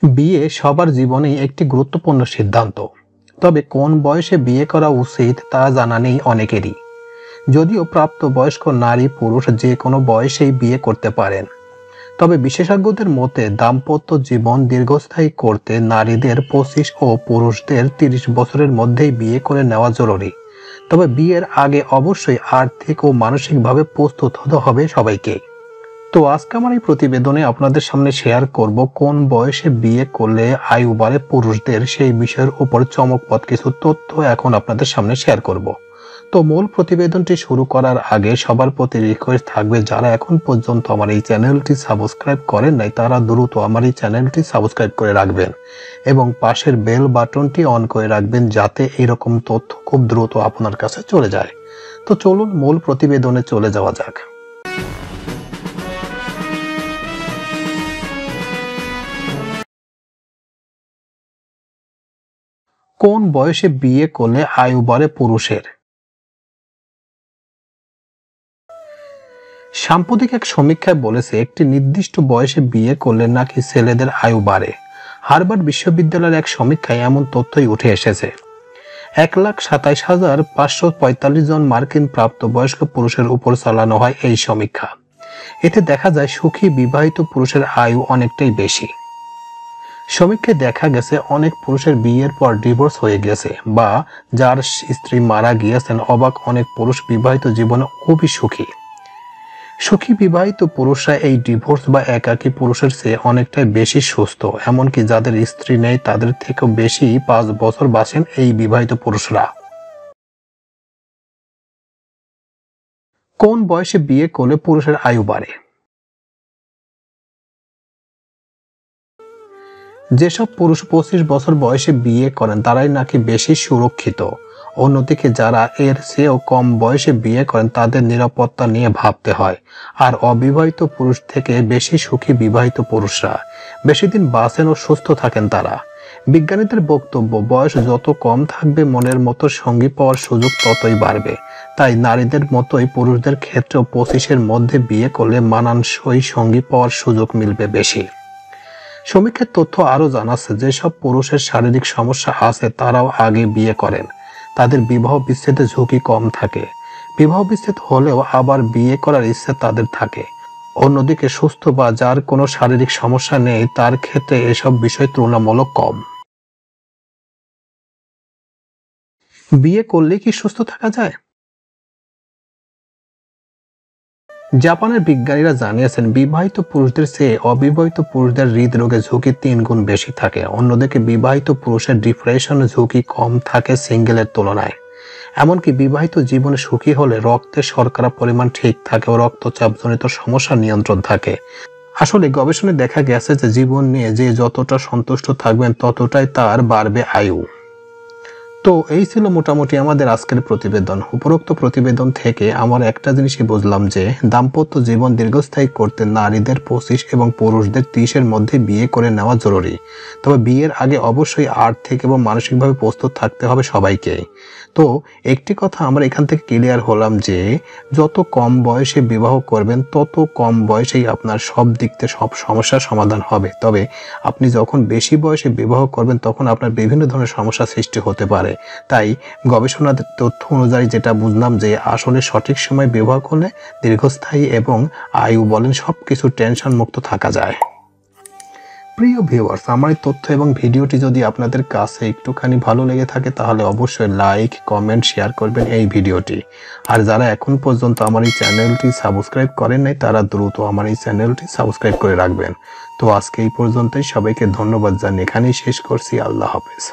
বিয়ে সবার জীবনেই একটি গুরুত্বপূর্ণ সিদ্ধান্ত। তবে কোন বয়সে বিয়ে করা উচিত তা জানা নেই অনেকেরই। যদিও প্রাপ্তবয়স্ক নারী পুরুষ যে কোনো বয়সেই বিয়ে করতে পারেন, তবে বিশেষজ্ঞদের মতে দাম্পত্য জীবন দীর্ঘস্থায়ী করতে নারীদের 25 ও পুরুষদের 30 বছরের মধ্যেই বিয়ে করে নেওয়া জরুরি। তবে বিয়ের আগে অবশ্যই আর্থিক ও মানসিকভাবে প্রস্তুত হতে হবে সবাইকে। তো আজকে আমার এই প্রতিবেদনে আপনাদের সামনে শেয়ার করব কোন বয়সে বিয়ে করলে আয়ু বাড়ে পুরুষদের, সেই বিষয়ের উপর চমকপ্রদ কিছু তথ্য এখন আপনাদের সামনে শেয়ার করব। তো মূল প্রতিবেদনটি শুরু করার আগে সবার প্রতি রিকোয়েস্ট থাকবে, যারা এখন পর্যন্ত আমার এই চ্যানেলটি সাবস্ক্রাইব করেন নাই তারা দ্রুত আমার এই চ্যানেলটি সাবস্ক্রাইব করে রাখবেন এবং পাশের বেল বাটনটি অন করে রাখবেন, যাতে এরকম তথ্য খুব দ্রুত আপনার কাছে চলে যায়। তো চলুন মূল প্রতিবেদনে চলে যাওয়া যাক। কোন বয়সে বিয়ে করলে আয়ু বাড়ে পুরুষের? সাম্প্রতিক এক সমীক্ষায় বলেছে একটি নির্দিষ্ট বয়সে বিয়ে করলে নাকি ছেলেদের আয়ু বাড়ে। হার্ভার্ড বিশ্ববিদ্যালয়ের এক সমীক্ষায় এমন তথ্যই উঠে এসেছে। 1,27,545 জন মার্কিন প্রাপ্তবয়স্ক পুরুষের উপর চালানো হয় এই সমীক্ষা। এতে দেখা যায় সুখী বিবাহিত পুরুষের আয়ু অনেকটাই বেশি। সমীক্ষায় দেখা গেছে অনেক পুরুষের বিয়ের পর ডিভোর্স হয়ে গেছে বা যার স্ত্রী মারা গিয়েছেন। অবাক অনেক পুরুষ বিবাহিত জীবনে খুবই সুখী। সুখী বিবাহিত পুরুষরা এই ডিভোর্স বা একাকী পুরুষের চেয়ে অনেকটাই বেশি সুস্থ। এমনকি যাদের স্ত্রী নেই তাদের থেকেও বেশি 5 বছর বাঁচেন এই বিবাহিত পুরুষরা। কোন বয়সে বিয়ে করলে পুরুষের আয়ু বাড়ে? যেসব পুরুষ 25 বছর বয়সে বিয়ে করেন তারাই নাকি বেশি সুরক্ষিত। অন্যদিকে যারা এর চেয়েও কম বয়সে বিয়ে করেন তাদের নিরাপত্তা নিয়ে ভাবতে হয়। আর অবিবাহিত পুরুষ থেকে বেশি সুখী বিবাহিত পুরুষরা বেশি দিন বাঁচেন ও সুস্থ থাকেন তারা। বিজ্ঞানীদের বক্তব্য, বয়স যত কম থাকবে মনের মতো সঙ্গী পাওয়ার সুযোগ ততই বাড়বে। তাই নারীদের মতোই পুরুষদের ক্ষেত্রেও 25-এর মধ্যে বিয়ে করলে মানানসই সঙ্গী পাওয়ার সুযোগ মিলবে বেশি। সমীক্ষার তথ্য আরো জানাচ্ছে যেসব পুরুষের শারীরিক সমস্যা আছে তারাও আগে বিয়ে করেন। তাদের বিবাহ বিচ্ছেদের ঝুঁকি কম থাকে। বিবাহ বিচ্ছেদ হলেও আবার বিয়ে করার ইচ্ছে তাদের থাকে। অন্যদিকে সুস্থ বা যার কোনো শারীরিক সমস্যা নেই তার ক্ষেত্রে এসব বিষয় তুলনামূলক কম। বিয়ে করলে কি সুস্থ থাকা যায়? জাপানের বিজ্ঞানীরা জানিয়েছেন বিবাহিত পুরুষদের চেয়ে অবিবাহিত পুরুষদের হৃদরোগের ঝুঁকি 3 গুণ বেশি থাকে। অন্যদিকে বিবাহিত পুরুষের ডিপ্রেশনের ঝুঁকি কম থাকে সিঙ্গেলের তুলনায়। এমনকি বিবাহিত জীবনে সুখী হলে রক্তে শর্করা পরিমাণ ঠিক থাকে ও রক্তচাপজনিত সমস্যা নিয়ন্ত্রণ থাকে। আসলে গবেষণায় দেখা গেছে যে জীবন নিয়ে যে যতটা সন্তুষ্ট থাকবেন ততটাই তার বাড়বে আয়ু। তো এই ছিল মোটামুটি আমাদের আজকের প্রতিবেদন। উপরোক্ত প্রতিবেদন থেকে আমার একটা জিনিসই বুঝলাম যে দাম্পত্য জীবন দীর্ঘস্থায়ী করতে নারীদের 25 এবং পুরুষদের 30-এর মধ্যে বিয়ে করে নেওয়া জরুরি। তবে বিয়ের আগে অবশ্যই আর্থিক এবং মানসিকভাবে প্রস্তুত থাকতে হবে সবাইকে। তো একটি কথা আমরা এখান থেকে ক্লিয়ার হলাম যে যত কম বয়সে বিবাহ করবেন তত কম বয়সেই আপনার সব দিক থেকে সব সমস্যার সমাধান হবে। তবে আপনি যখন বেশি বয়সে বিবাহ করবেন তখন আপনার বিভিন্ন ধরনের সমস্যা সৃষ্টি হতে পারে। তাই গবেষণার তথ্য অনুযায়ী যেটা বুঝলাম যে আসলে সঠিক সময় বিবাহ করলে দীর্ঘস্থায়ী এবং আয়ু বলেন সবকিছু টেনশন মুক্ত থাকা যায়। প্রিয় ভিউয়ার্স, আমার এই তথ্য এবং ভিডিওটি যদি আপনাদের কাছে একটুখানি ভালো লেগে থাকে তাহলে অবশ্যই লাইক, কমেন্ট, শেয়ার করবেন এই ভিডিওটি। আর যারা এখন পর্যন্ত আমার এই চ্যানেলটি সাবস্ক্রাইব করেন নাই তারা দ্রুত আমার এই চ্যানেলটি সাবস্ক্রাইব করে রাখবেন। তো আজকে এই পর্যন্তই, সবাইকে ধন্যবাদ জানিয়ে এখানেই শেষ করছি। আল্লাহ হাফেজ।